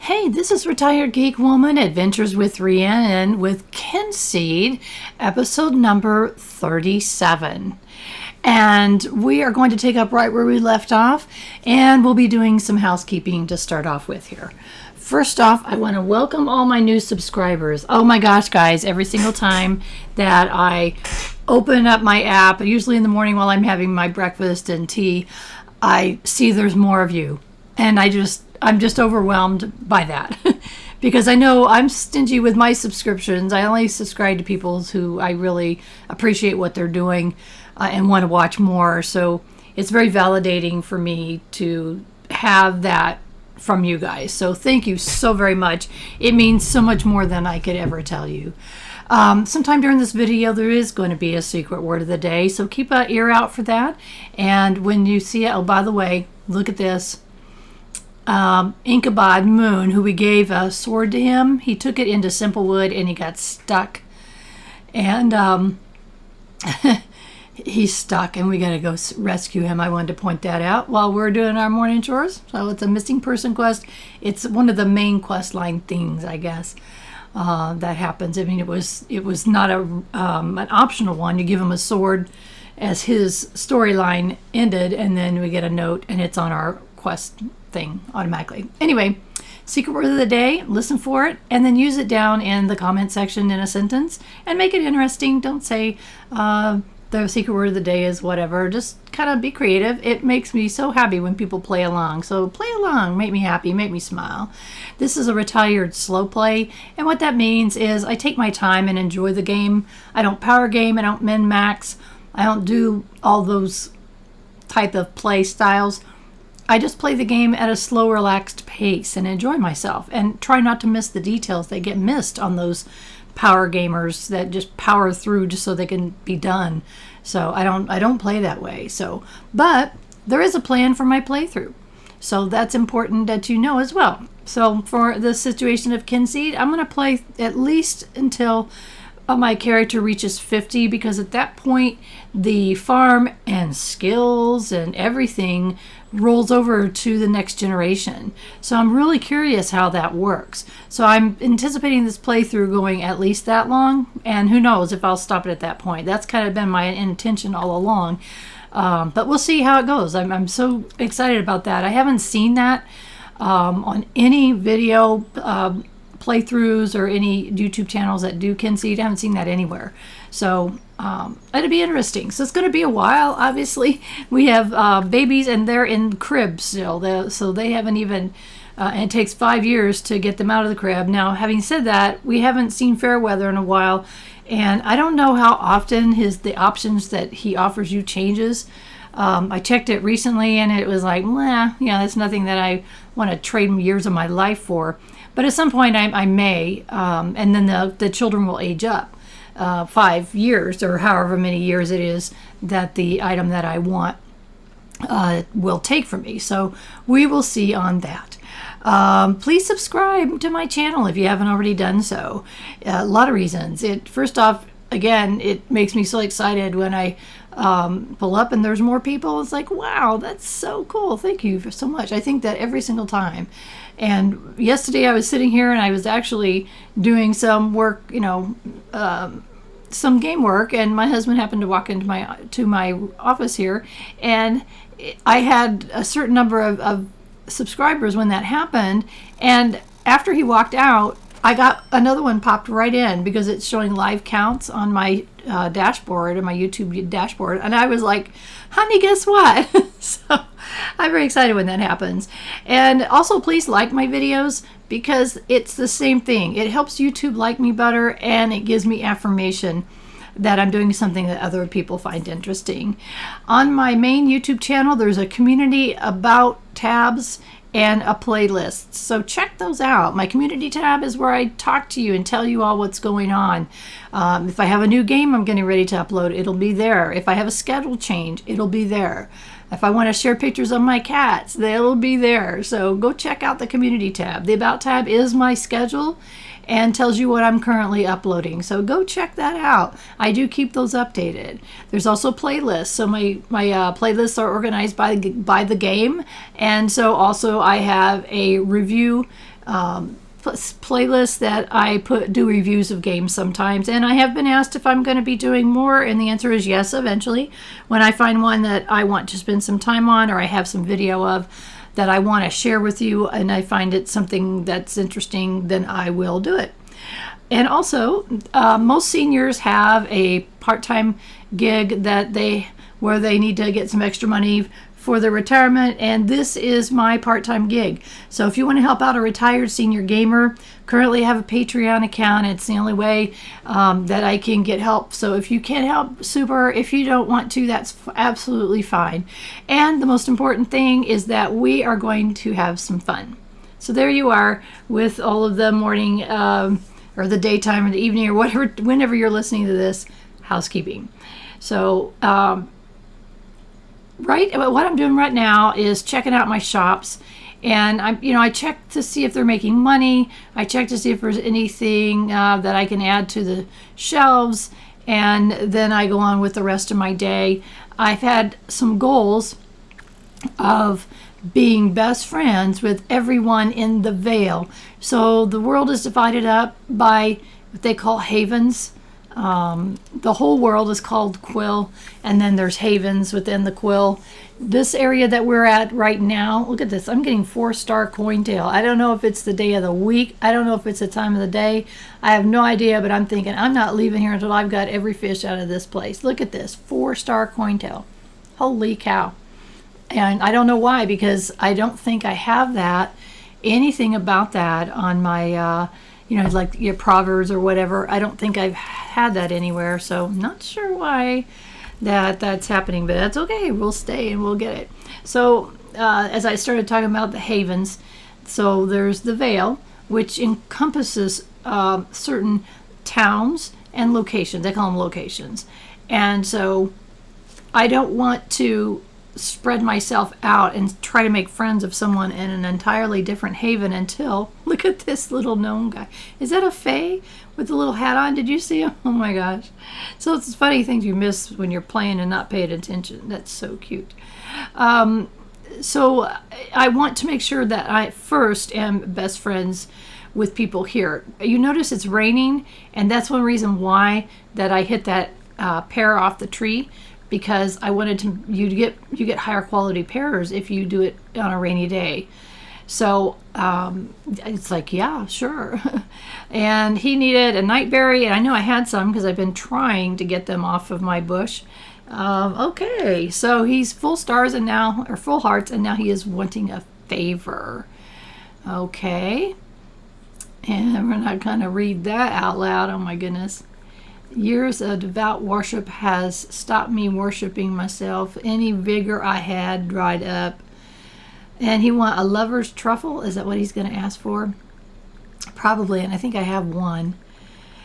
Hey, this is Retired Geek Woman Adventures with Rhiannon with Kynseed, episode number 37. And we are going to take up right where we left off, and we'll be doing some housekeeping to start off with here. First off, I want to welcome all my new subscribers. Oh my gosh, guys, every single time that I open up my app, usually in the morning while I'm having my breakfast and tea, I see there's more of you. And I'm just overwhelmed by that because I know I'm stingy with my subscriptions. I only subscribe to people who I really appreciate what they're doing and want to watch more. So it's very validating for me to have that from you guys. So thank you so very much. It means so much more than I could ever tell you. Sometime during this video, there is going to be a secret word of the day. So keep an ear out for that. And when you see it, oh, by the way, look at this. Incabod Moon, who we gave a sword to him, he took it into Simplewood and he got stuck. And he's stuck and we got to go rescue him. I wanted to point that out while we're doing our morning chores. So it's a missing person quest. It's one of the main quest line things, I guess, that happens. I mean, it was not an optional one. You give him a sword as his storyline ended, and then we get a note and it's on our quest thing automatically. Anyway, secret word of the day, listen for it, and then use it down in the comment section in a sentence and make it interesting. Don't say the secret word of the day is whatever. Just kind of be creative. It makes me so happy when people play along. So play along, make me happy, make me smile. This is a retired slow play, and what that means is I take my time and enjoy the game. I don't power game, I don't min max, I don't do all those type of play styles. I just play the game at a slow, relaxed pace and enjoy myself and try not to miss the details that get missed on those power gamers that just power through just so they can be done. So I don't play that way. So, but there is a plan for my playthrough. So that's important that you know as well. So for the situation of Kynseed, I'm going to play at least until my character reaches 50, because at that point the farm and skills and everything rolls over to the next generation. So I'm really curious how that works. So I'm anticipating this playthrough going at least that long, and who knows if I'll stop it at that point. That's kind of been my intention all along, but we'll see how it goes. I'm so excited about that. I haven't seen that on any video playthroughs or any YouTube channels that do Kynseed. I haven't seen that anywhere. So it'll be interesting. So it's going to be a while. Obviously, we have babies and they're in cribs still. So they haven't even, and it takes 5 years to get them out of the crib. Now, having said that, we haven't seen fair weather in a while. And I don't know how often the options that he offers you changes. I checked it recently and it was like, that's nothing that I want to trade years of my life for. But at some point I may, and then the children will age up 5 years or however many years it is that the item that I want will take from me. So we will see on that. Please subscribe to my channel if you haven't already done so. A lot of reasons. First off, again, it makes me so excited when I pull up and there's more people. It's like, wow, that's so cool. Thank you so much. I think that every single time. And yesterday I was sitting here and I was actually doing some work, some game work, and my husband happened to walk into my office here, and I had a certain number of subscribers when that happened, and after he walked out, I got another one popped right in because it's showing live counts on my dashboard, and my YouTube dashboard, and I was like, honey, guess what? So I'm very excited when that happens. And also, please like my videos, because it's the same thing. It helps YouTube like me better, and it gives me affirmation that I'm doing something that other people find interesting. On my main YouTube channel, there's a community about tabs and a playlist. So check those out. My community tab is where I talk to you and tell you all what's going on. If I have a new game I'm getting ready to upload, it'll be there. If I have a schedule change, it'll be there. If I want to share pictures of my cats, they'll be there. So go check out the community tab. The About tab is my schedule and tells you what I'm currently uploading. So go check that out. I do keep those updated. There's also playlists. So my playlists are organized by the game. And so also I have a review playlist that I do reviews of games sometimes, and I have been asked if I'm going to be doing more, and the answer is yes, eventually. When I find one that I want to spend some time on, or I have some video of that I want to share with you, and I find it something that's interesting, then I will do it. And also, most seniors have a part-time gig where they need to get some extra money for their retirement, and this is my part-time gig. So if you want to help out a retired senior gamer, currently I have a Patreon account. It's the only way that I can get help. So if you can help, super. If you don't want to, that's absolutely fine. And the most important thing is that we are going to have some fun. So there you are with all of the morning or the daytime or the evening or whatever, whenever you're listening to this, housekeeping. So what I'm doing right now is checking out my shops, and I check to see if they're making money. I check to see if there's anything that I can add to the shelves, and then I go on with the rest of my day. I've had some goals of being best friends with everyone in the Vale. So the world is divided up by what they call havens. The whole world is called Quill, and then there's havens within the Quill. This area that we're at right now, look at this. I'm getting 4-star cointail. I don't know if it's the day of the week. I don't know if it's the time of the day. I have no idea, but I'm thinking I'm not leaving here until I've got every fish out of this place. Look at this, 4-star cointail. Holy cow. And I don't know why, because I don't think I have anything about that on my like your Proverbs or whatever. I don't think I've had that anywhere, so not sure why that's happening, but that's okay. We'll stay and we'll get it. So as I started talking about the havens, so there's the Vale, which encompasses certain towns and locations. They call them locations. And so I don't want to spread myself out and try to make friends of someone in an entirely different haven until, look at this little gnome guy. Is that a fae with the little hat on? Did you see him? Oh my gosh. So it's funny things you miss when you're playing and not paying attention. That's so cute. So I want to make sure that I first am best friends with people here. You notice it's raining, and that's one reason why that I hit that pear off the tree, because I wanted you get higher quality pears if you do it on a rainy day. So it's like, yeah, sure. And he needed a nightberry, and I know I had some because I've been trying to get them off of my bush. Okay, so he's full stars and now, or full hearts, and now he is wanting a favor. Okay, and we're not going to read that out loud. Oh my goodness. Years of devout worship has stopped me worshiping myself. Any vigor I had dried up. And he want a lover's truffle. Is that what he's going to ask for? Probably, and I think I have one.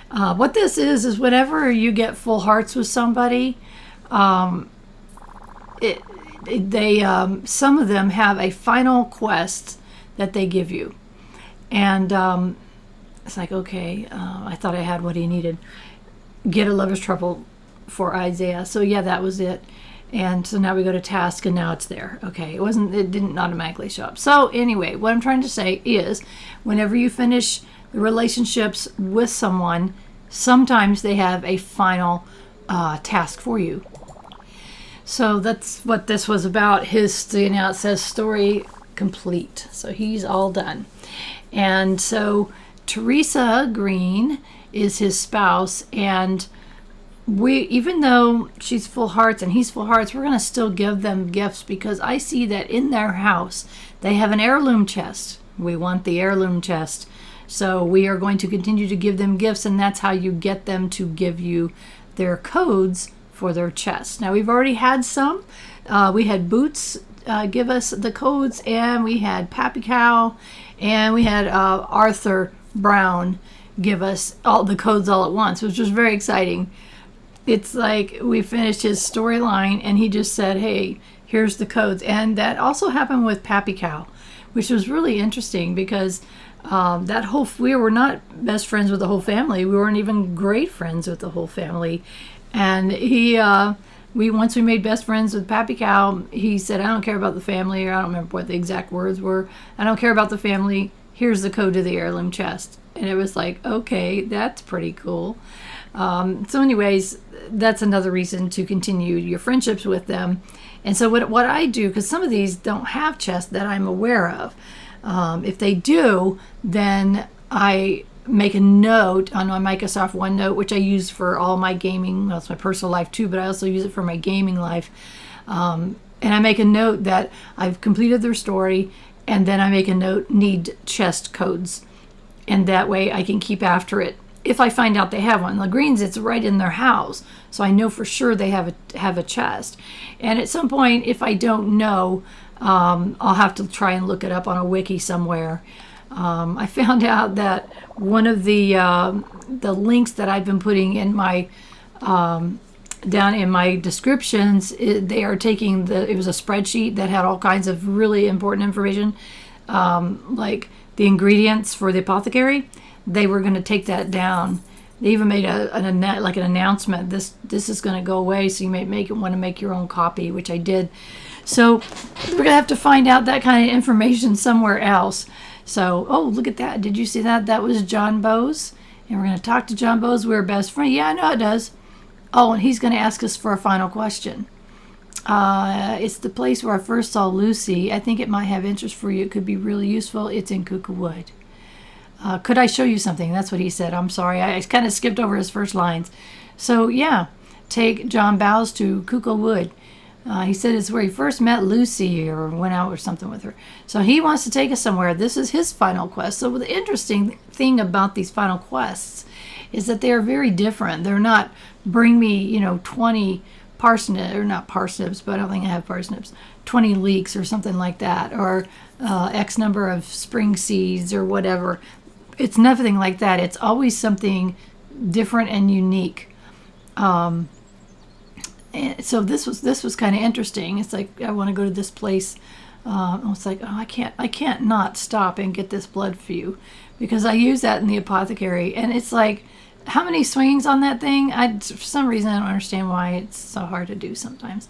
What this is whenever you get full hearts with somebody, some of them have a final quest that they give you. And it's like, okay, I thought I had what he needed. Get a lover's truffle for Isiah. So yeah, that was it. And so now we go to task, and now it's there. Okay, it didn't automatically show up. So anyway, what I'm trying to say is, whenever you finish the relationships with someone, sometimes they have a final task for you. So that's what this was about. It says story complete. So he's all done. And so Isiah Green is his spouse, and even though she's full hearts and he's full hearts, we're going to still give them gifts, because I see that in their house they have an heirloom chest. We want the heirloom chest, so we are going to continue to give them gifts, and that's how you get them to give you their codes for their chest. Now, we've already had some. We had Boots give us the codes, and we had Pappy Cow, and we had Arthur Brown give us all the codes all at once, which was very exciting. It's like we finished his storyline, and he just said, hey, here's the codes. And that also happened with Pappy Cow, which was really interesting because we were not best friends with the whole family. We weren't even great friends with the whole family. And once we made best friends with Pappy Cow, he said, I don't care about the family, or I don't remember what the exact words were. I don't care about the family. Here's the code to the heirloom chest. And it was like, okay, that's pretty cool. So anyways, that's another reason to continue your friendships with them. And so what I do, because some of these don't have chests that I'm aware of, if they do, then I make a note on my Microsoft OneNote, which I use for all my gaming. Well, it's my personal life too, but I also use it for my gaming life. And I make a note that I've completed their story, and then I make a note, need chest codes. And that way I can keep after it. If I find out they have one. The Greens, it's right in their house, so I know for sure they have a chest. And at some point, if I don't know, I'll have to try and look it up on a wiki somewhere. I found out that one of the links that I've been putting in my down in my descriptions, they are taking it was a spreadsheet that had all kinds of really important information, like the ingredients for the apothecary. They were going to take that down. They even made an announcement. This is going to go away, so you may want to make your own copy, which I did. So we're going to have to find out that kind of information somewhere else. So, oh, look at that. Did you see that? That was John Bowes. And we're going to talk to John Bowes. We're best friends. Yeah, I know it does. Oh, and he's going to ask us for a final question. It's the place where I first saw Lucy. I think it might have interest for you. It could be really useful. It's in Wood. Could I show you something? That's what he said. I'm sorry. I kind of skipped over his first lines. So, yeah, take John Bowes to Wood. He said it's where he first met Lucy or went out or something with her. So he wants to take us somewhere. This is his final quest. So the interesting thing about these final quests is that they are very different. They're not bring me, 20 parsnips, or not parsnips, but I don't think I have parsnips, 20 leeks or something like that, or X number of spring seeds or whatever. It's nothing like that. It's always something different and unique. And so this was kind of interesting. It's like, I want to go to this place. It's like, oh, I can't not stop and get this blood few, because I use that in the apothecary. And it's like, how many swings on that thing? For some reason, I don't understand why it's so hard to do sometimes.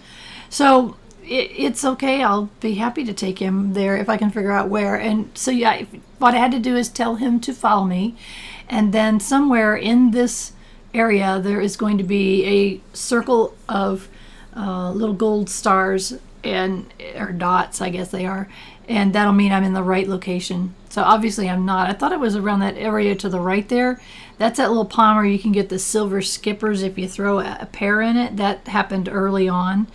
So it's okay. I'll be happy to take him there if I can figure out where. And so, yeah, what I had to do is tell him to follow me. And then somewhere in this area, there is going to be a circle of little gold stars or dots, I guess they are. And that'll mean I'm in the right location. So obviously I'm not. I thought it was around that area to the right there. That's that little pond where you can get the silver skippers if you throw a pair in it. That happened early on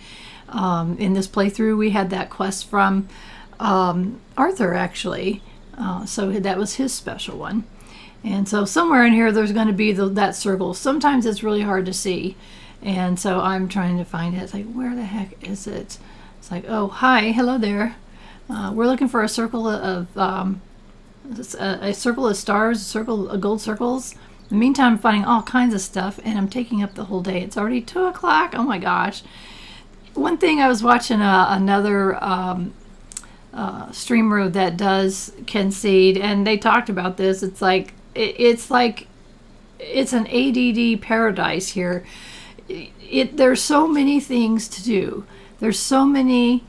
in this playthrough. We had that quest from Arthur, actually. So that was his special one. And so somewhere in here there's going to be that circle. Sometimes it's really hard to see. And so I'm trying to find it. It's like, where the heck is it? It's like, oh, hi, hello there. We're looking for a circle of a circle of stars, a circle of gold circles. In the meantime, I'm finding all kinds of stuff, and I'm taking up the whole day. It's already 2 o'clock. Oh my gosh! One thing, I was watching another streamer that does Kynseed, and they talked about this. It's like it's an ADD paradise here. There's so many things to do. There's so many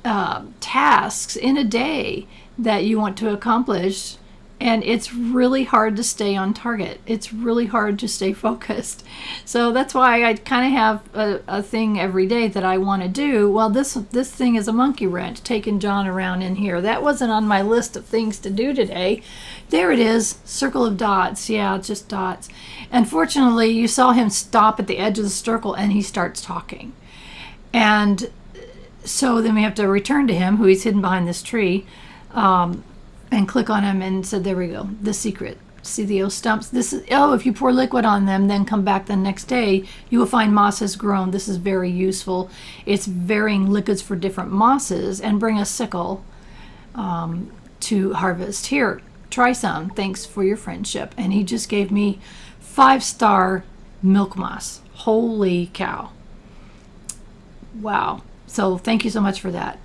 tasks in a day that you want to accomplish, and it's really hard to stay on target. It's really hard to stay focused. So that's why I kind of have a thing every day that I want to do. Well, this thing is a monkey wrench, taking John around in here. That wasn't on my list of things to do today. There it is, circle of dots. Yeah, it's just dots. Unfortunately, you saw him stop at the edge of the circle and he starts talking. And so then we have to return to him, who he's hidden behind this tree, and click on him and said, there we go, the secret. See the stumps? This is, if you pour liquid on them, then come back the next day, you will find moss has grown. This is very useful. It's varying liquids for different mosses, and bring a sickle to harvest. Here, try some. Thanks for your friendship. And he just gave me 5-star milk moss. Holy cow. Wow. So thank you so much for that.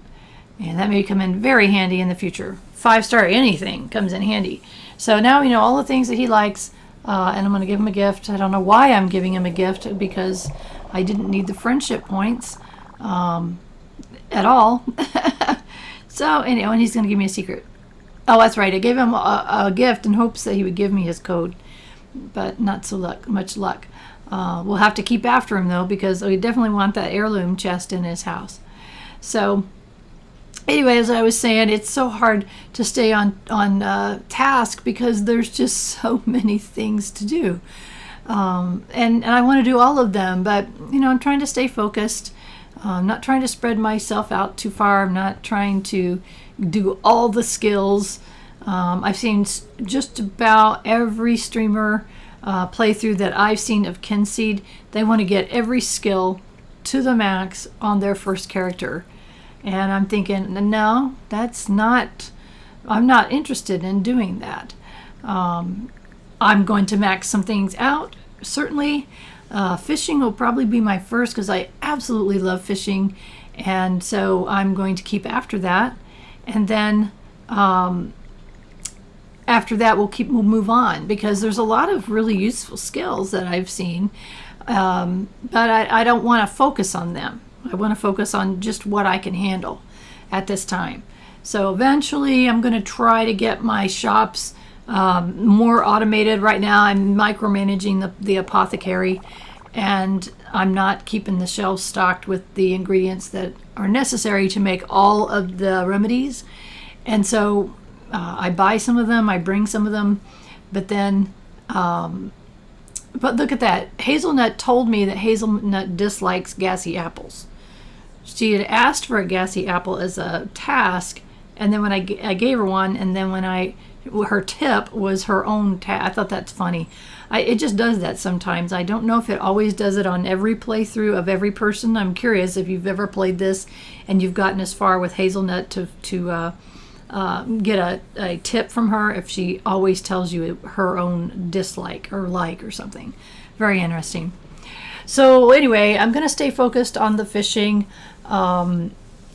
And that may come in very handy in the future. 5-star anything comes in handy. So now we know all the things that he likes, and I'm going to give him a gift. I don't know why I'm giving him a gift, because I didn't need the friendship points at all. So anyway, and he's going to give me a secret. Oh, that's right. I gave him a gift in hopes that he would give me his code, but not so much luck. We'll have to keep after him, though, because we definitely want that heirloom chest in his house. So anyway, as I was saying, it's so hard to stay on task because there's just so many things to do. And I want to do all of them, but, I'm trying to stay focused. I'm not trying to spread myself out too far. I'm not trying to do all the skills. I've seen just about every streamer playthrough that I've seen of Kynseed. They want to get every skill to the max on their first character. And I'm thinking, no, I'm not interested in doing that. I'm going to max some things out, certainly. Fishing will probably be my first because I absolutely love fishing. And so I'm going to keep after that. And then after that, we'll move on, because there's a lot of really useful skills that I've seen. But I don't want to focus on them. I want to focus on just what I can handle at this time. So eventually I'm going to try to get my shops more automated. Right now I'm micromanaging the apothecary, and I'm not keeping the shelves stocked with the ingredients that are necessary to make all of the remedies. And so I buy some of them, I bring some of them, but then but look at that. Hazelnut told me that Hazelnut dislikes gassy apples. She had asked for a gassy apple as a task, and then when I gave her one, and then when her tip was her own I thought that's funny. It just does that sometimes. I don't know if it always does it on every playthrough of every person. I'm curious if you've ever played this and you've gotten as far with Hazelnut to get a tip from her, if she always tells you her own dislike or like or something. Very interesting. So anyway, I'm going to stay focused on the fishing.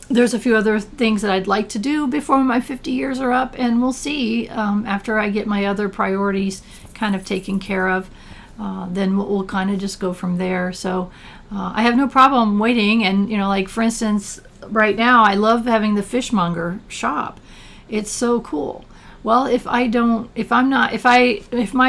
There's a few other things that I'd like to do before my 50 years are up, and we'll see after I get my other priorities kind of taken care of. Then we'll kind of just go from there. So I have no problem waiting. And, like for instance, right now I love having the fishmonger shop. It's so cool. Well, if my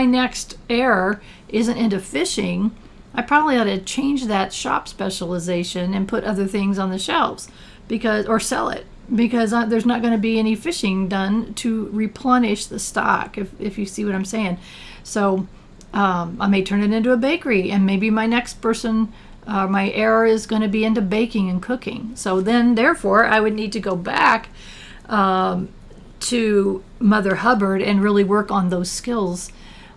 next heir isn't into fishing, I probably ought to change that shop specialization and put other things on the shelves, or sell it, because there's not going to be any fishing done to replenish the stock, if you see what I'm saying. So I may turn it into a bakery, and maybe my next person, my heir, is going to be into baking and cooking. So then, therefore, I would need to go back to Mother Hubbard and really work on those skills,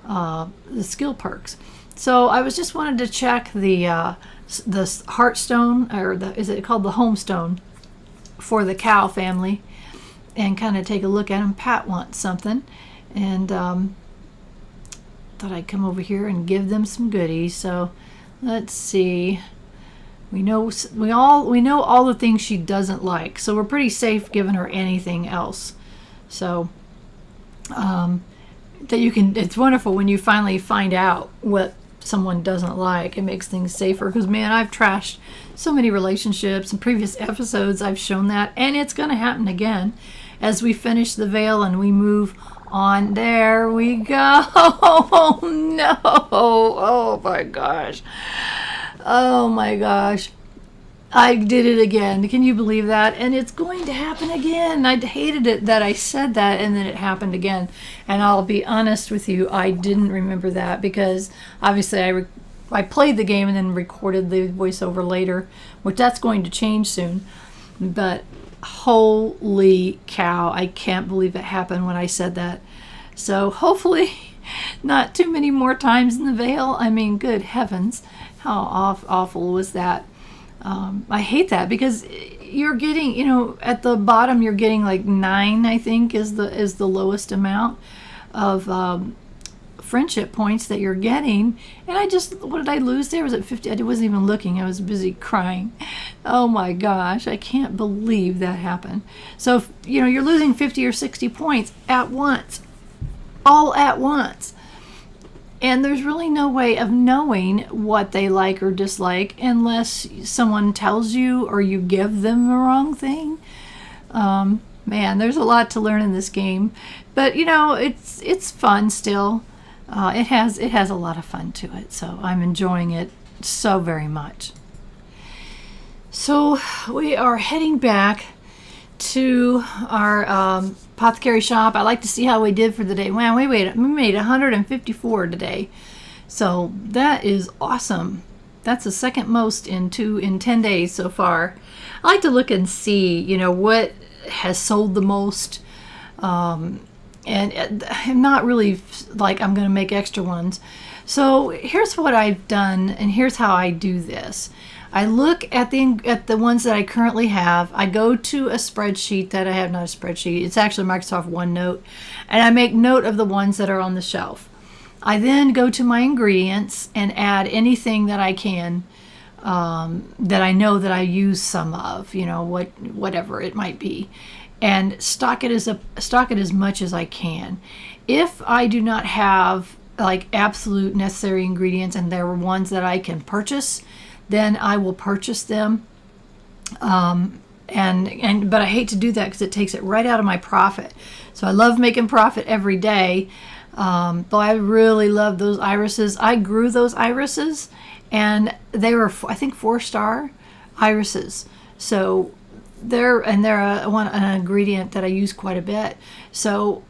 the skill perks. So I was just wanted to check the Heartstone, or is it called the Homestone, for the cow family, and kind of take a look at them. Pat wants something, and thought I'd come over here and give them some goodies. So let's see. We know all the things she doesn't like, so we're pretty safe giving her anything else. So it's wonderful when you finally find out what someone doesn't like. It makes things safer, because man, I've trashed so many relationships. In previous episodes I've shown that, and it's going to happen again as we finish the veil and we move on. There we go. Oh no, oh my gosh, I did it again. Can you believe that? And it's going to happen again. I hated it that I said that and then it happened again. And I'll be honest with you, I didn't remember that, because obviously I played the game and then recorded the voiceover later, which that's going to change soon. But holy cow, I can't believe it happened when I said that. So hopefully not too many more times in the veil. I mean, good heavens, how awful was that? I hate that, because you're getting, at the bottom you're getting like 9, I think is the lowest amount of friendship points that you're getting. And what did I lose there? Was it 50? I wasn't even looking. I was busy crying. Oh my gosh, I can't believe that happened. So, you're losing 50 or 60 points at once, all at once. And there's really no way of knowing what they like or dislike unless someone tells you or you give them the wrong thing. Man, there's a lot to learn in this game, but it's fun still. It has a lot of fun to it, so I'm enjoying it so very much. So we are heading back to our apothecary shop. I like to see how we did for the day. Wow, we made 154 today, so that is awesome. That's the second most in 10 days so far. I like to look and see, what has sold the most, and I'm not really like I'm going to make extra ones. So here's what I've done, and here's how I do this. I look at the ones that I currently have. I go to a spreadsheet that I have, not a spreadsheet, it's actually Microsoft OneNote, and I make note of the ones that are on the shelf. I then go to my ingredients and add anything that I can that I know that I use some of, whatever it might be, and stock it as much as I can. If I do not have like absolute necessary ingredients and there are ones that I can purchase, then I will purchase them. But I hate to do that because it takes it right out of my profit. So I love making profit every day. But I really love those irises. I grew those irises, and they were, I think, 4-star irises. So they're an ingredient that I use quite a bit. So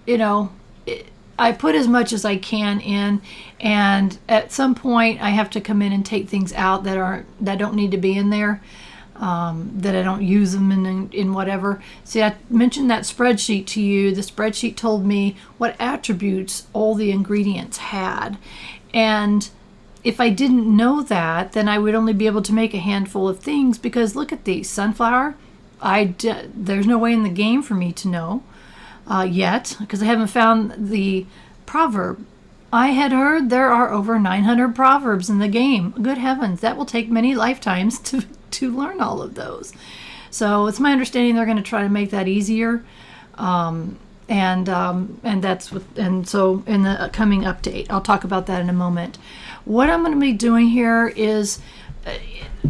I put as much as I can in, and at some point I have to come in and take things out that don't need to be in there, that I don't use them in whatever. See, I mentioned that spreadsheet to you. The spreadsheet told me what attributes all the ingredients had, and if I didn't know that, then I would only be able to make a handful of things, because look at these. Sunflower, there's no way in the game for me to know yet, because I haven't found the proverb. I had heard there are over 900 proverbs in the game. Good heavens, that will take many lifetimes to learn all of those. So it's my understanding they're going to try to make that easier, and so in the coming update, I'll talk about that in a moment. What I'm going to be doing here is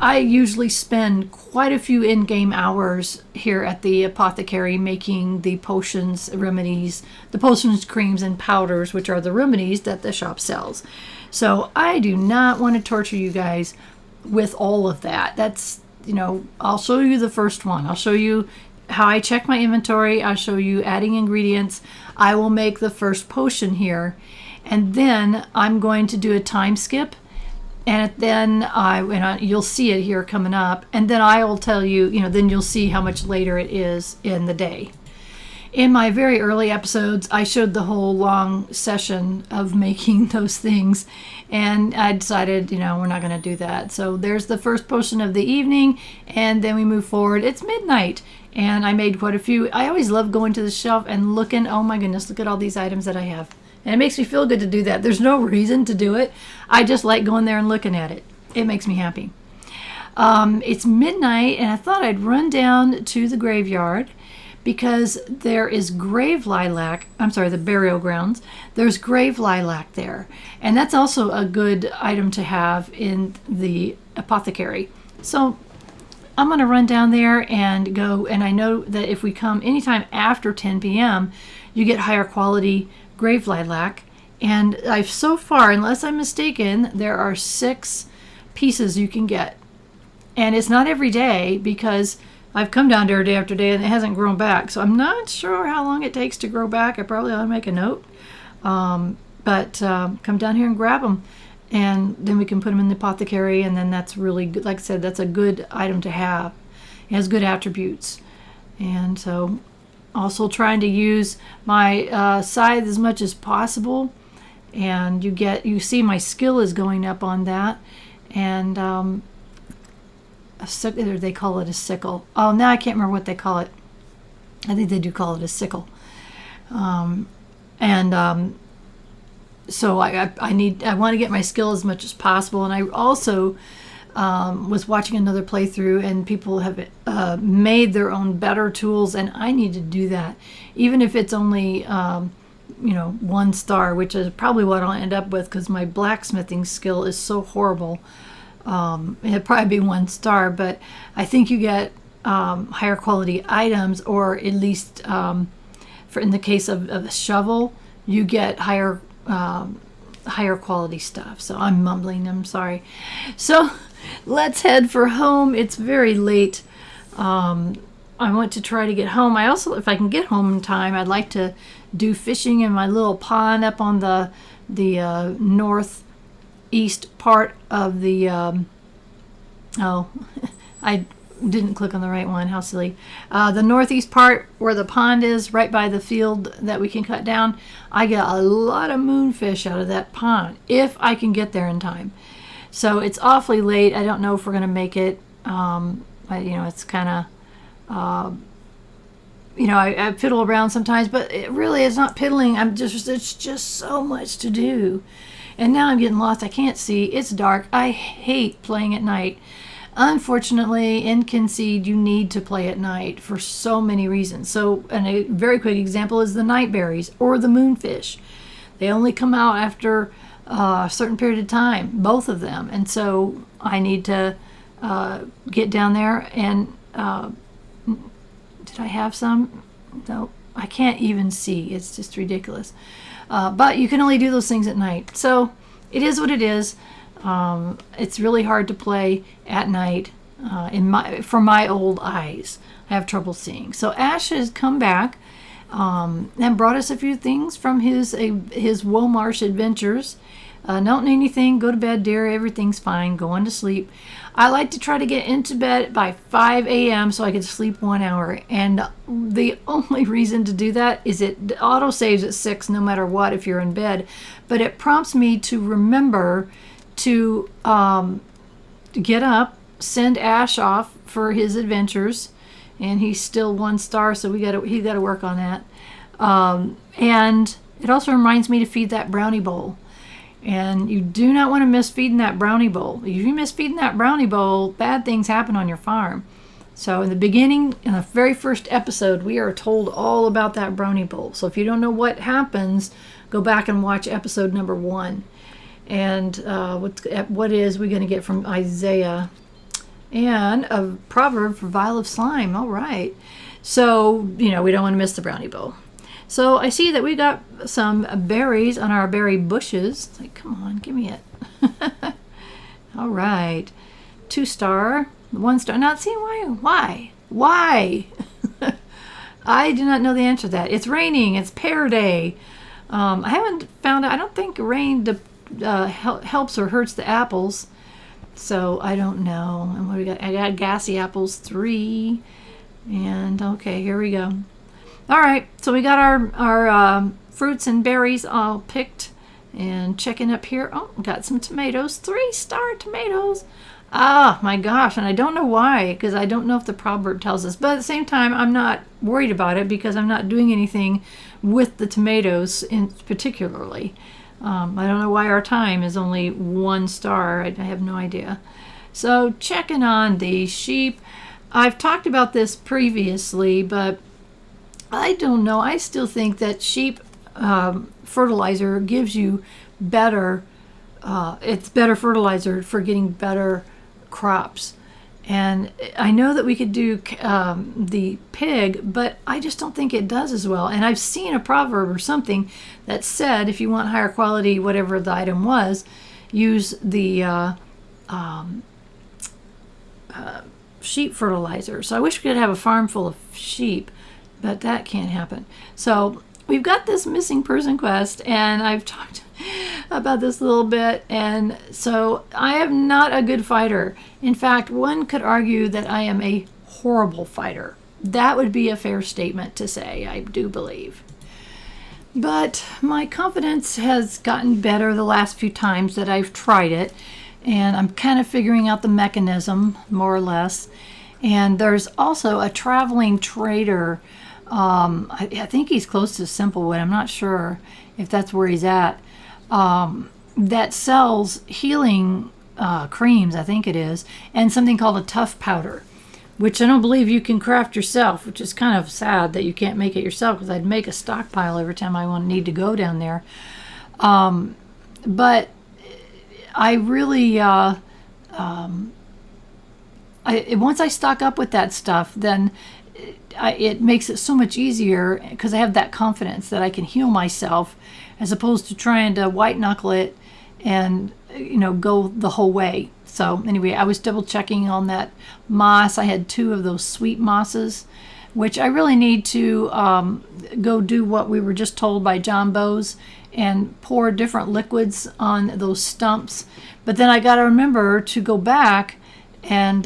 I usually spend quite a few in-game hours here at the apothecary making the potions, remedies, the potions, creams, and powders, which are the remedies that the shop sells. So I do not want to torture you guys with all of that. That's, I'll show you the first one. I'll show you how I check my inventory. I'll show you adding ingredients. I will make the first potion here, and then I'm going to do a time skip. And then you'll see it here coming up. And then I will tell you, then you'll see how much later it is in the day. In my very early episodes, I showed the whole long session of making those things. And I decided, we're not going to do that. So there's the first potion of the evening. And then we move forward. It's midnight. And I made quite a few. I always love going to the shelf and looking. Oh my goodness, look at all these items that I have. And it makes me feel good to do that. There's no reason to do it. I just like going there and looking at it. It makes me happy. It's midnight, and I thought I'd run down to the graveyard because there is grave lilac. I'm sorry, the burial grounds. There's grave lilac there. And that's also a good item to have in the apothecary. So I'm going to run down there and go. And I know that if we come anytime after 10 p.m., you get higher quality grave lilac, and I've so far, unless I'm mistaken, there are 6 pieces you can get, and it's not every day because I've come down there day after day and it hasn't grown back, so I'm not sure how long it takes to grow back. I probably ought to make a note, but come down here and grab them, and then we can put them in the apothecary, and then that's really good. Like I said, that's a good item to have. It has good attributes, and so also trying to use my scythe as much as possible, and you see my skill is going up on that, and they call it a sickle. Oh, now I can't remember what they call it. I think they do call it a sickle, and so I want to get my skill as much as possible. And I also was watching another playthrough, and people have made their own better tools, and I need to do that, even if it's only 1 star, which is probably what I'll end up with because my blacksmithing skill is so horrible. It'd probably be 1 star, but I think you get higher quality items, or at least for in the case of a shovel, you get higher quality stuff. So I'm mumbling, I'm sorry. So let's head for home. It's very late. I want to try to get home. I also, if I can get home in time, I'd like to do fishing in my little pond up on the northeast part of the I didn't click on the right one, how silly. The northeast part where the pond is, right by the field that we can cut down. I get a lot of moonfish out of that pond if I can get there in time. So it's awfully late. I don't know if we're going to make it. It's kind of I fiddle around sometimes, but it really is not piddling. It's just so much to do. And now I'm getting lost. I can't see. It's dark. I hate playing at night. Unfortunately, in Kynseed, you need to play at night for so many reasons. So, and a very quick example is the night berries or the moonfish. They only come out after a certain period of time, both of them. And so I need to get down there and did I have some? No, I can't even see. It's just ridiculous. But you can only do those things at night. So it is what it is. It's really hard to play at night for my old eyes. I have trouble seeing. So Ash has come back and brought us a few things from his Womarsh adventures. Don't need anything. Go to bed, dear. Everything's fine. Going to sleep. I like to try to get into bed by 5 a.m. so I can sleep 1 hour. And the only reason to do that is it auto saves at 6 no matter what if you're in bed. But it prompts me to remember to get up, send Ash off for his adventures, and he's still 1 star, so he got to work on that. And it also reminds me to feed that brownie bowl. And you do not want to miss feeding that brownie bowl. If you miss feeding that brownie bowl, bad things happen on your farm. So in the beginning, in the very first episode, we are told all about that brownie bowl. So if you don't know what happens, go back and watch episode number 1. And what is we going to get from Isiah? And a proverb for vial of slime. All right. So, we don't want to miss the brownie bowl. So I see that we got some berries on our berry bushes. Like, come on, give me it. All right. 2 star, 1 star. Not seeing why. Why? I do not know the answer to that. It's raining. It's pear day. I haven't found out. I don't think rain helps or hurts the apples. So I don't know. And what we got? I got gassy apples 3. And okay, here we go. All right, so we got our fruits and berries all picked and checking up here. Oh, got some tomatoes, 3-star tomatoes. Ah, my gosh, and I don't know why, because I don't know if the proverb tells us. But at the same time, I'm not worried about it because I'm not doing anything with the tomatoes particularly. I don't know why our thyme is only 1 star. I have no idea. So checking on the sheep. I've talked about this previously, but I don't know. I still think that sheep fertilizer gives you better, it's better fertilizer for getting better crops. And I know that we could do the pig, but I just don't think it does as well. And I've seen a proverb or something that said if you want higher quality, whatever the item was, use the sheep fertilizer. So I wish we could have a farm full of sheep, but that can't happen. So we've got this missing person quest, and I've talked about this a little bit. And so I am not a good fighter. In fact, one could argue that I am a horrible fighter. That would be a fair statement to say, I do believe. But my confidence has gotten better the last few times that I've tried it, and I'm kind of figuring out the mechanism, more or less. And there's also a traveling trader. I think he's close to Simplewood. I'm not sure if that's where he's at. that sells healing creams, I think it is, and something called a tough powder, which I don't believe you can craft yourself, which is kind of sad that you can't make it yourself, because I'd make a stockpile every time I need to go down there. But I really, once I stock up with that stuff, then it makes it so much easier, because I have that confidence that I can heal myself, as opposed to trying to white knuckle it and go the whole way. So anyway, I was double checking on that moss. I had 2 of those sweet mosses, which I really need to go do what we were just told by John Bowes and pour different liquids on those stumps. But then I got to remember to go back and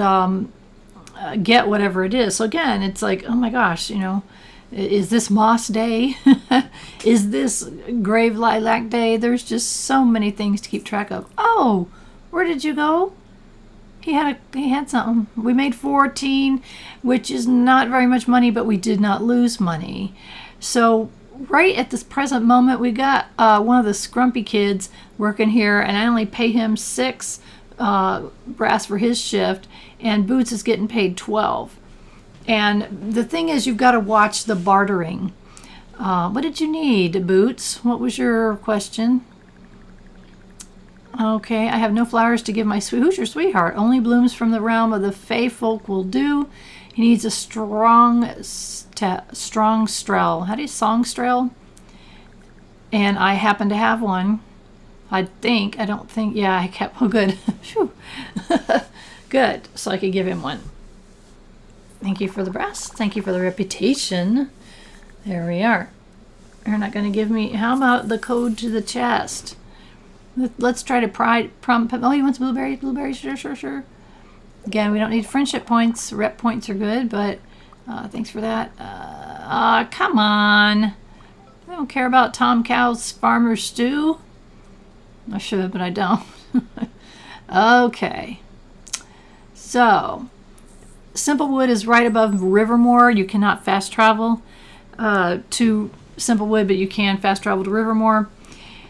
get whatever it is. So again, it's like, oh my gosh, is this moss day? Is this grave lilac day? There's just so many things to keep track of. Oh, where did you go? He had something. We made 14, which is not very much money, but we did not lose money. So right at this present moment, we got one of the scrumpy kids working here, and I only pay him 6 brass for his shift, and Boots is getting paid 12. And the thing is, you've got to watch the bartering. What did you need, Boots? What was your question? Okay, I have no flowers to give my who's your sweetheart? Only blooms from the realm of the Fey folk will do. He needs a strong strel. How do you songstrel? And I happen to have one. I don't think, yeah, I kept, oh good. Good, so I could give him one. Thank you for the brass. Thank you for the reputation. There we are. You're not going to give me, how about the code to the chest? Let's try to prompt. Oh, he wants blueberry. Blueberry, sure. Again, we don't need friendship points. Rep points are good, but thanks for that. Come on. I don't care about Tom Cow's farmer stew. I should, but I don't. Okay. So, Simplewood is right above Rivermore. You cannot fast travel to Simplewood, but you can fast travel to Rivermore.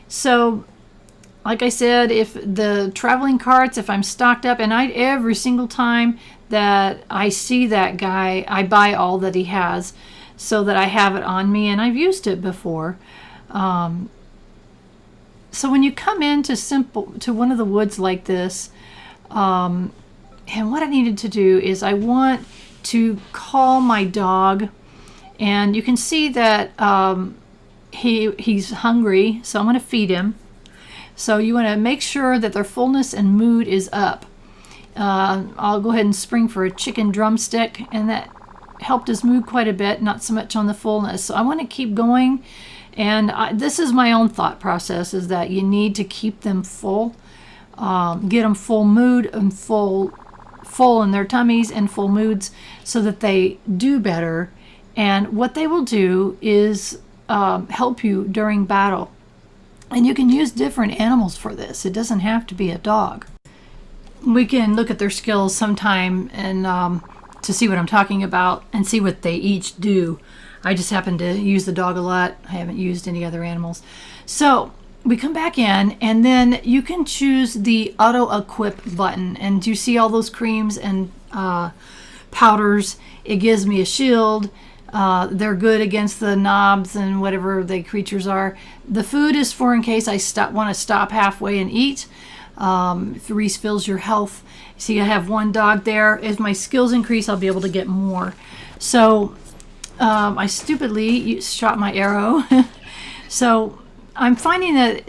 So, like I said, if the traveling carts, if I'm stocked up, and every single time that I see that guy, I buy all that he has so that I have it on me, and I've used it before. So when you come into one of the woods like this, and what I needed to do is I want to call my dog, and you can see that he's hungry, so I'm going to feed him. So you want to make sure that their fullness and mood is up. I'll go ahead and spring for a chicken drumstick, and that helped his mood quite a bit, not so much on the fullness. So I want to keep going, and this is my own thought process, is that you need to keep them full, get them full mood and full in their tummies and full moods, so that they do better. And what they will do is help you during battle. And you can use different animals for this. It doesn't have to be a dog. We can look at their skills sometime and to see what I'm talking about and see what they each do. I just happen to use the dog a lot. I haven't used any other animals. So we come back in, and then you can choose the auto equip button, and you see all those creams and powders. It gives me a shield. They're good against the knobs and whatever the creatures are. The food is for in case I want to stop halfway and eat. If it refills your health. See, I have one dog there. If my skills increase, I'll be able to get more. So I stupidly shot my arrow. So I'm finding that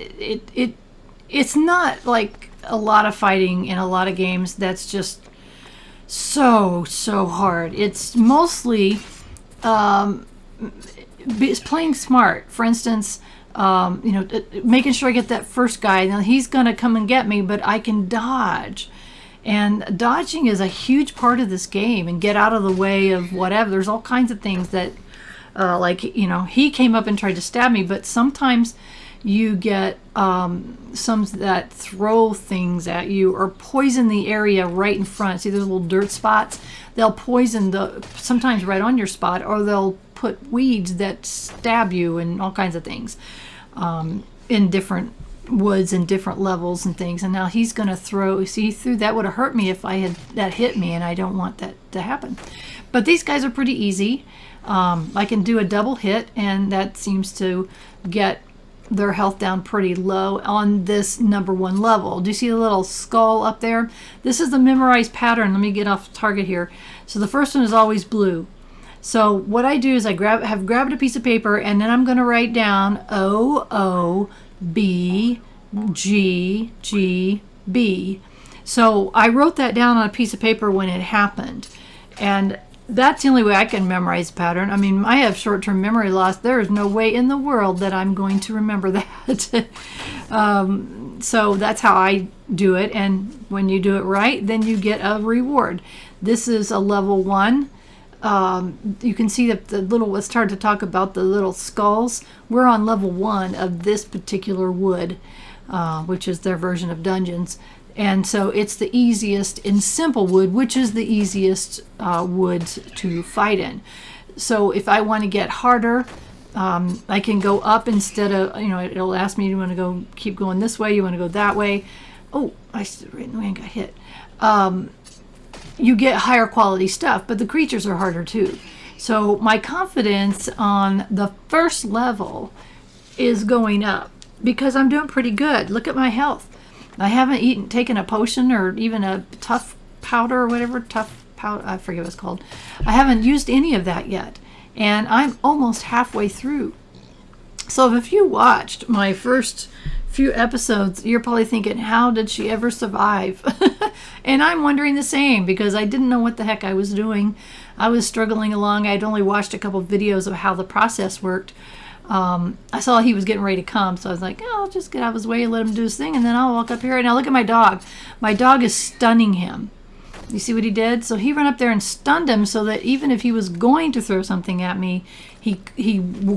it's not like a lot of fighting in a lot of games. That's just so hard. It's mostly it's playing smart. For instance, making sure I get that first guy. Now he's gonna come and get me, but I can dodge, and dodging is a huge part of this game, and get out of the way of whatever. There's all kinds of things that he came up and tried to stab me, but sometimes you get some that throw things at you or poison the area right in front. See, there's little dirt spots. They'll poison sometimes right on your spot, or they'll put weeds that stab you and all kinds of things in different woods in different levels and things. And now he's going to throw, see, that would have hurt me if I had that hit me, and I don't want that to happen. But these guys are pretty easy. I can do a double hit, and that seems to get their health down pretty low on this number 1 level. Do you see the little skull up there? This is the memorized pattern. Let me get off target here. So the first one is always blue. So what I do is I have grabbed a piece of paper, and then I'm going to write down O, O, B, G, G, B. So I wrote that down on a piece of paper when it happened. And that's the only way I can memorize the pattern. I mean, I have short-term memory loss. There is no way in the world that I'm going to remember that. So that's how I do it. And when you do it right, then you get a reward. This is a level 1. You can see that the little, let's start to talk about the little skulls. We're on level 1 of this particular wood, which is their version of dungeons. And so it's the easiest in Simplewood, which is the easiest wood to fight in. So if I want to get harder, I can go up instead of, it'll ask me, you want to go, keep going this way, you want to go that way. Oh, I got hit. You get higher quality stuff, but the creatures are harder too. So my confidence on the first level is going up because I'm doing pretty good. Look at my health. I haven't taken a potion or even a tough powder or whatever, tough powder, I forget what it's called. I haven't used any of that yet, and I'm almost halfway through. So if you watched my first few episodes, you're probably thinking, how did she ever survive? And I'm wondering the same, because I didn't know what the heck I was doing. I was struggling along. I'd only watched a couple of videos of how the process worked. I saw he was getting ready to come, so I was like, I'll just get out of his way and let him do his thing, and then I'll walk up here. And now look at my dog. My dog is stunning him. You see what he did? So he ran up there and stunned him so that even if he was going to throw something at me, he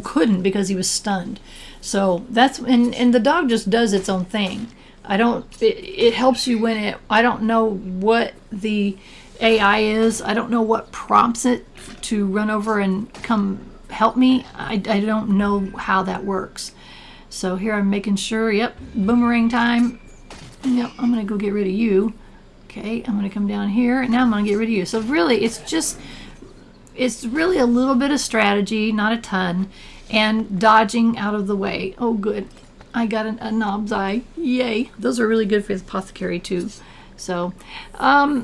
couldn't because he was stunned. So that's, and the dog just does its own thing. It helps you when I don't know what the AI is. I don't know what prompts it to run over and come help me. I don't know how that works. So here I'm making sure, yep, boomerang time. Yep, I'm going to go get rid of you. Okay, I'm going to come down here, and now I'm going to get rid of you. So really, it's really a little bit of strategy, not a ton, and dodging out of the way. Oh, good. I got a knob's eye. Yay. Those are really good for the apothecary, too. So I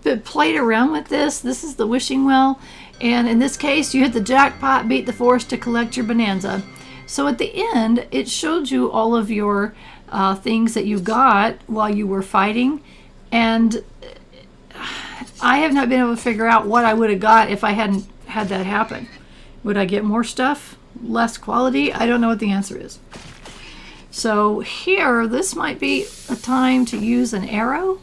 have played around with this. This is the wishing well. And in this case, you hit the jackpot, beat the forest to collect your bonanza. So at the end, it showed you all of your things that you got while you were fighting. And I have not been able to figure out what I would have got if I hadn't had that happen. Would I get more stuff? Less quality? I don't know what the answer is. So here, this might be a time to use an arrow.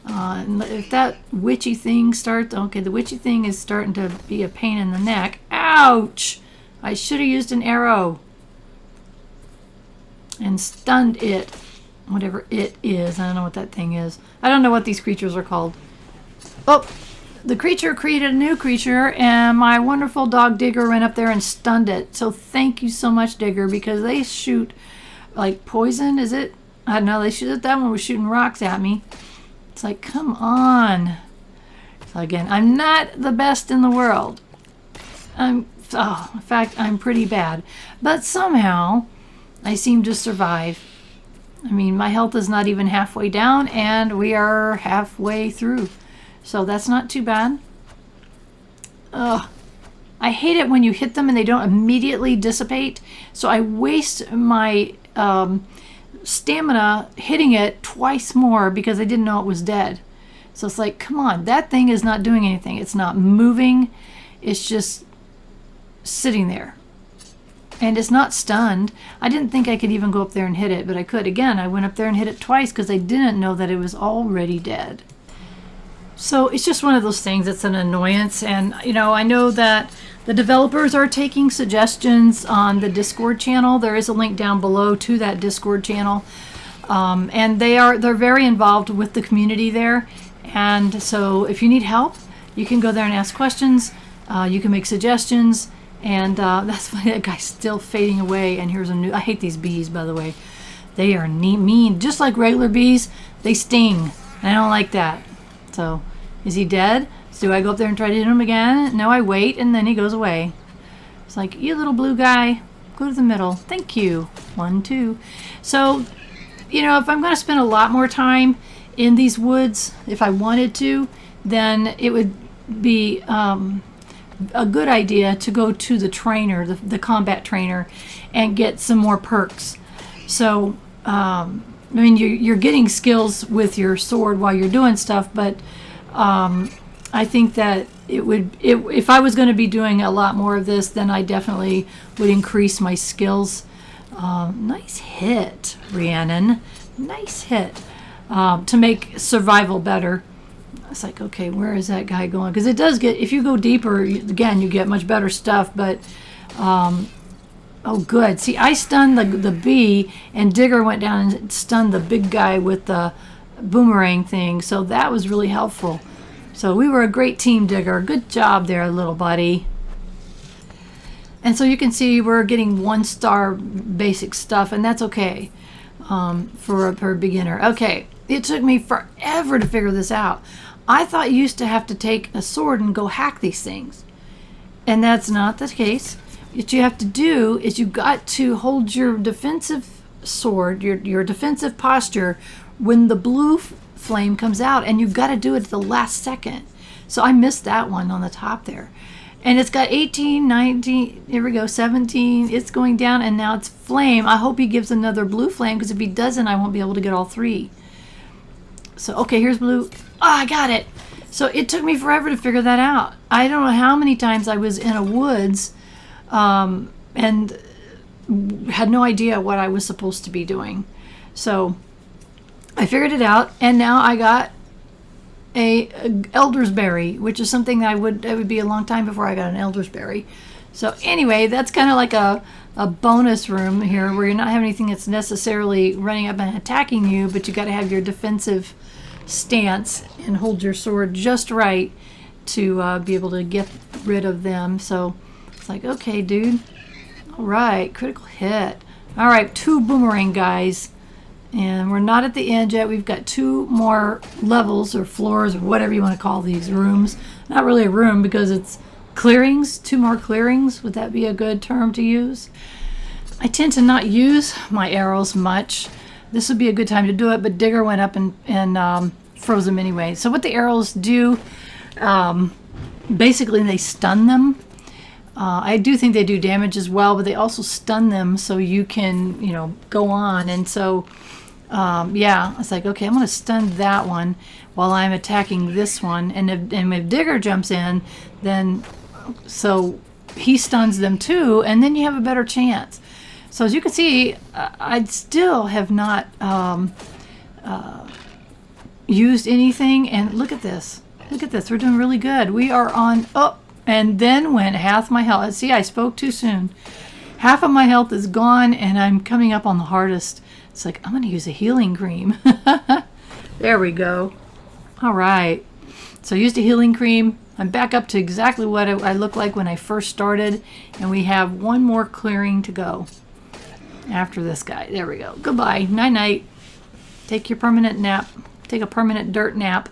And if that witchy thing starts, okay, the witchy thing is starting to be a pain in the neck. Ouch! I should have used an arrow and stunned it, whatever it is. I don't know what that thing is. I don't know what these creatures are called. Oh, the creature created a new creature, and my wonderful dog Digger ran up there and stunned it. So thank you so much, Digger, because they shoot like poison, is it? I don't know, that one was shooting rocks at me. It's like, come on. So again, I'm not the best in the world. In fact, I'm pretty bad. But somehow, I seem to survive. I mean, my health is not even halfway down, and we are halfway through. So that's not too bad. Ugh. I hate it when you hit them and they don't immediately dissipate. So I waste my stamina hitting it twice more because I didn't know it was dead. So it's like, come on, that thing is not doing anything. It's not moving. It's just sitting there. And it's not stunned. I didn't think I could even go up there and hit it, but I could. Again, I went up there and hit it twice because I didn't know that it was already dead. So it's just one of those things that's an annoyance. And, I know that the developers are taking suggestions on the Discord channel. There is a link down below to that Discord channel. And they're very involved with the community there. And so if you need help, you can go there and ask questions. You can make suggestions. And that's funny, that guy's still fading away. And here's a new, I hate these bees, by the way. They are mean, just like regular bees. They sting. I don't like that. So, is he dead? So do I go up there and try to hit him again? No, I wait, and then he goes away. It's like, you little blue guy, go to the middle. Thank you. 1, 2. So, you know, if I'm going to spend a lot more time in these woods, if I wanted to, then it would be a good idea to go to the trainer, the combat trainer, and get some more perks. So, I mean, you're getting skills with your sword while you're doing stuff, but I think that if I was going to be doing a lot more of this, then I definitely would increase my skills. Nice hit, Rhiannon. Nice hit. To make survival better. It's like, okay, where is that guy going? Because it does get, if you go deeper, again, you get much better stuff, but oh, good. See, I stunned the bee, and Digger went down and stunned the big guy with the boomerang thing, so that was really helpful. So we were a great team, Digger. Good job there, little buddy. And so you can see we're getting 1-star basic stuff, and that's okay for a beginner. Okay, it took me forever to figure this out. I thought you used to have to take a sword and go hack these things, and that's not the case. What you have to do is you got to hold your defensive sword, your defensive posture, when the blue flame comes out, and you've got to do it at the last second. So I missed that one on the top there. And it's got 18, 19, here we go, 17, it's going down, and now it's flame. I hope he gives another blue flame, because if he doesn't, I won't be able to get all 3. So, okay, here's blue. Ah, I got it. So it took me forever to figure that out. I don't know how many times I was in a woods and had no idea what I was supposed to be doing. So I figured it out, and now I got a elderberry, which is something that it would be a long time before I got an elderberry. So anyway, that's kind of like a bonus room here, where you're not having anything that's necessarily running up and attacking you, but you got to have your defensive stance and hold your sword just right to be able to get rid of them. So it's like, okay, dude. All right, critical hit. All right, 2 boomerang guys. And we're not at the end yet. We've got 2 more levels or floors or whatever you want to call these rooms. Not really a room because it's clearings. 2 more clearings. Would that be a good term to use? I tend to not use my arrows much. This would be a good time to do it, but Digger went up and froze them anyway. So what the arrows do, basically they stun them. I do think they do damage as well, but they also stun them so you can, go on. And so, yeah, it's like, okay, I'm going to stun that one while I'm attacking this one. And if Digger jumps in, then so he stuns them too, and then you have a better chance. So as you can see, I still have not used anything. And look at this. Look at this. We're doing really good. We are on... Oh, and then went half my health. See, I spoke too soon. Half of my health is gone, and I'm coming up on the hardest. It's like, I'm going to use a healing cream. There we go. All right. So I used a healing cream. I'm back up to exactly what I looked like when I first started. And we have 1 more clearing to go after this guy. There we go. Goodbye. Night-night. Take your permanent nap. Take a permanent dirt nap.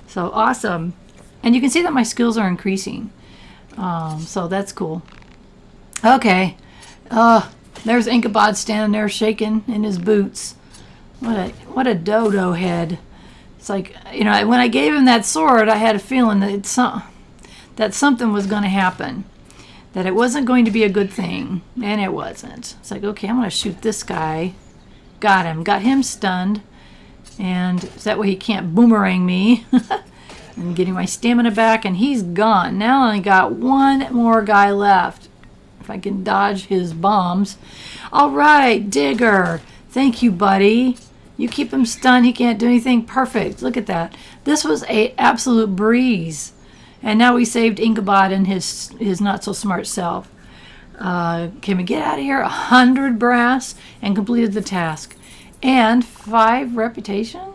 So awesome. And you can see that my skills are increasing. So that's cool. Okay. There's Incabod standing there shaking in his boots. What a dodo head. It's like, when I gave him that sword, I had a feeling that something was going to happen. That it wasn't going to be a good thing. And it wasn't. It's like, okay, I'm going to shoot this guy. Got him. Got him stunned. And that way he can't boomerang me. And getting my stamina back, and he's gone. Now I only got 1 more guy left. If I can dodge his bombs. All right, Digger. Thank you, buddy. You keep him stunned. He can't do anything. Perfect. Look at that. This was an absolute breeze. And now we saved Incabod and his not-so-smart self. Can we get out of here? 100 brass and completed the task. And 5 reputation?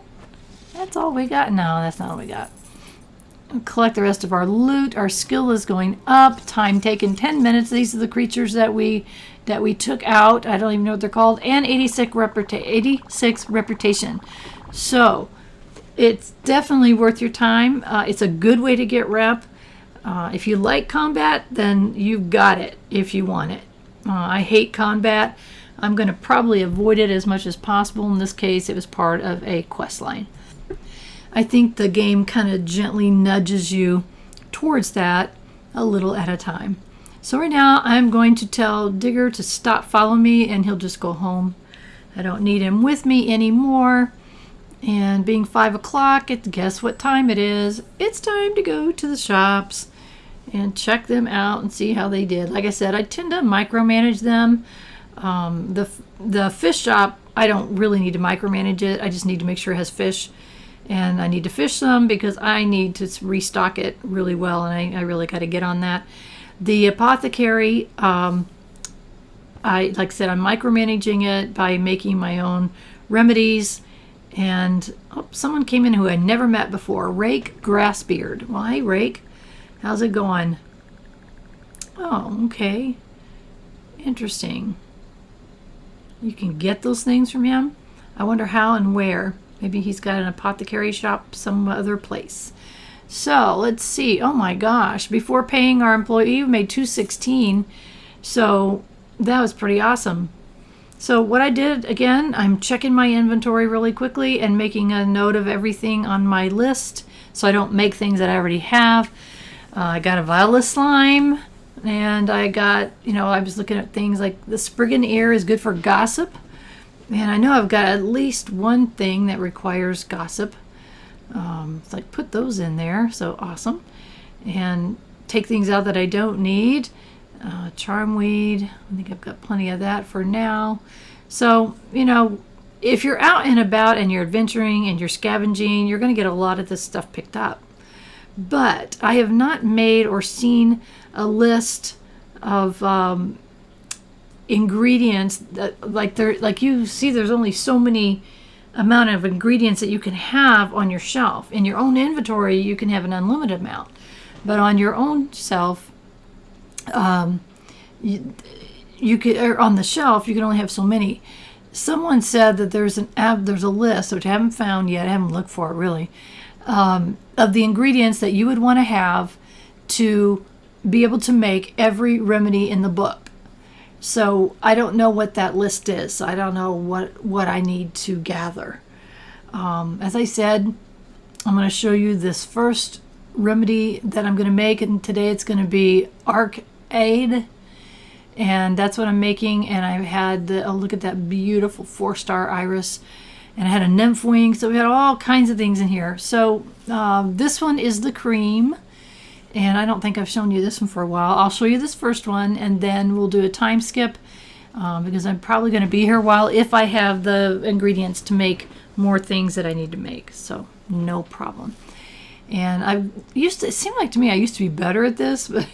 That's all we got? No, that's not all we got. collect the rest of our loot. Our skill is going up. Time taken 10 minutes. These are the creatures that we took out. I don't even know what they're called. And 86 reputation. So it's definitely worth your time. It's a good way to get rep. If you like combat, then you've got it if you want it. I hate combat. I'm going to probably avoid it as much as possible. In this case, it was part of a quest line. I think the game kind of gently nudges you towards that a little at a time. So right now, I'm going to tell Digger to stop following me, and he'll just go home. I don't need him with me anymore. And being 5 o'clock, guess what time it is? It's time to go to the shops and check them out and see how they did. Like I said, I tend to micromanage them. The fish shop, I don't really need to micromanage it. I just need to make sure it has fish. And I need to fish some because I need to restock it really well, and I really got to get on that. The apothecary, like I said, I'm micromanaging it by making my own remedies. And someone came in who I never met before. Rake Grassbeard. Well, hey, Rake. How's it going? Oh, okay. Interesting. You can get those things from him? I wonder how and where. Maybe he's got an apothecary shop some other place. So, let's see. Oh my gosh. Before paying our employee, we made $216. So, that was pretty awesome. So what I did, again, I'm checking my inventory really quickly and making a note of everything on my list so I don't make things that I already have. I got a vial of slime, and I got, I was looking at things like the Spriggan ear is good for gossip. And I know I've got at least one thing that requires gossip. So I put those in there, so awesome. And take things out that I don't need. Charmweed, I think I've got plenty of that for now. So, if you're out and about and you're adventuring and you're scavenging, you're going to get a lot of this stuff picked up. But I have not made or seen a list of ingredients that, like you see, there's only so many amount of ingredients that you can have on your shelf. In your own inventory, you can have an unlimited amount, but on your own shelf, you could, or on the shelf, you can only have so many. Someone said that there's a list, which I haven't found yet. I haven't looked for it really, of the ingredients that you would want to have to be able to make every remedy in the book. So I don't know what that list is. I don't know what I need to gather. As I said, I'm going to show you this first remedy that I'm going to make, and today it's going to be Arcade, and that's what I'm making. And I had look at that beautiful 4-star iris, and I had a nymph wing, so we had all kinds of things in here. So this one is the cream, and I don't think I've shown you this one for a while. I'll show you this first one, and then we'll do a time skip because I'm probably going to be here a while if I have the ingredients to make more things that I need to make. So no problem. And it seemed like to me I used to be better at this, but it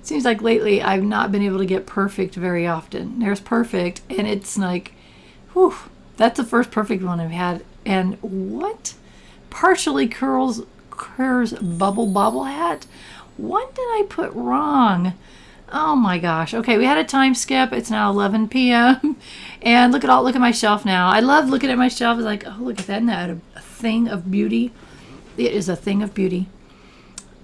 seems like lately I've not been able to get perfect very often. There's perfect, and it's like, whew, that's the first perfect one I've had. And what? Partially Curls Bubble Bobble Hat? What did I put wrong? Oh my gosh. Okay, we had a time skip. It's now 11 p.m. And look at my shelf now. I love looking at my shelf. It's like, oh, look at that. Isn't that a thing of beauty? It is a thing of beauty.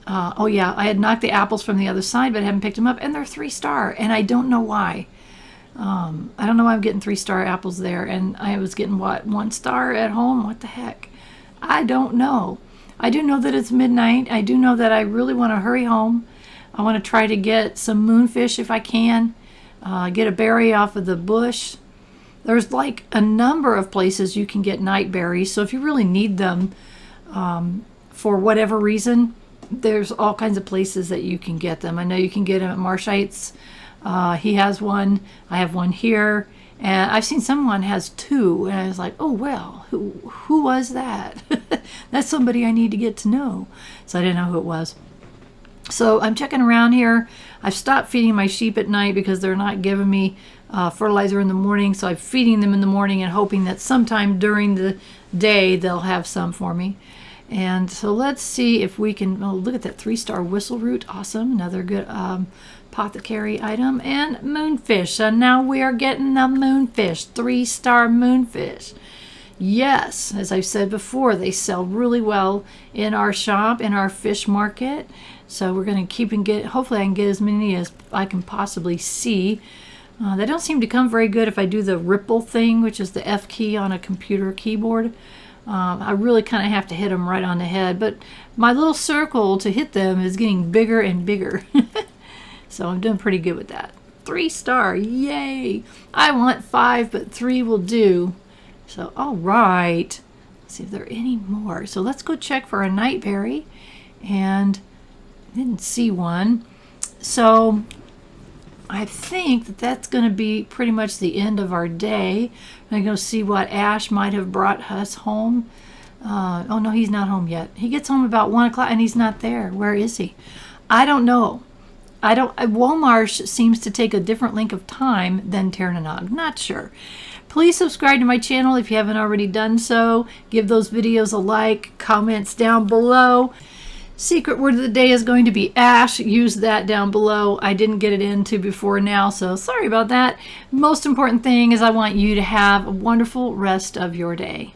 Oh yeah, I had knocked the apples from the other side, but I haven't picked them up, and they're 3-star, and I don't know why. I don't know why I'm getting 3-star apples there, and I was getting 1 star at home. What the heck? I don't know. I do know that it's midnight. I do know that I really want to hurry home. I want to try to get some moonfish if I can. Get a berry off of the bush. There's like a number of places you can get night berries, so if you really need them for whatever reason, there's all kinds of places that you can get them. I know you can get them at Marshites. He has one. I have one here. And I've seen someone has 2. And I was like, oh, well, who was that? That's somebody I need to get to know. So I didn't know who it was. So I'm checking around here. I've stopped feeding my sheep at night because they're not giving me fertilizer in the morning. So I'm feeding them in the morning and hoping that sometime during the day they'll have some for me. And so let's see if we can, oh, look at that 3-star whistle root. Awesome. Another good apothecary item. And moonfish. So now we are getting the moonfish, 3-star moonfish. Yes, as I've said before, they sell really well in our shop, in our fish market. So we're going to keep and get, hopefully I can get as many as I can possibly see. They don't seem to come very good if I do the ripple thing, which is the F key on a computer keyboard. I really kind of have to hit them right on the head, but my little circle to hit them is getting bigger and bigger. So I'm doing pretty good with that. 3-star, yay! I want 5, but 3 will do. So, all right. Let's see if there are any more. So let's go check for a nightberry, and didn't see one. So I think that that's going to be pretty much the end of our day. I'm going to go see what Ash might have brought us home. Oh, no, he's not home yet. He gets home about 1 o'clock, and he's not there. Where is he? I don't know. Walmarsh seems to take a different length of time than Ternanog. Not sure. Please subscribe to my channel if you haven't already done so. Give those videos a like. Comments down below. Secret word of the day is going to be Ash. Use that down below. I didn't get it into before now, so sorry about that. Most important thing is I want you to have a wonderful rest of your day.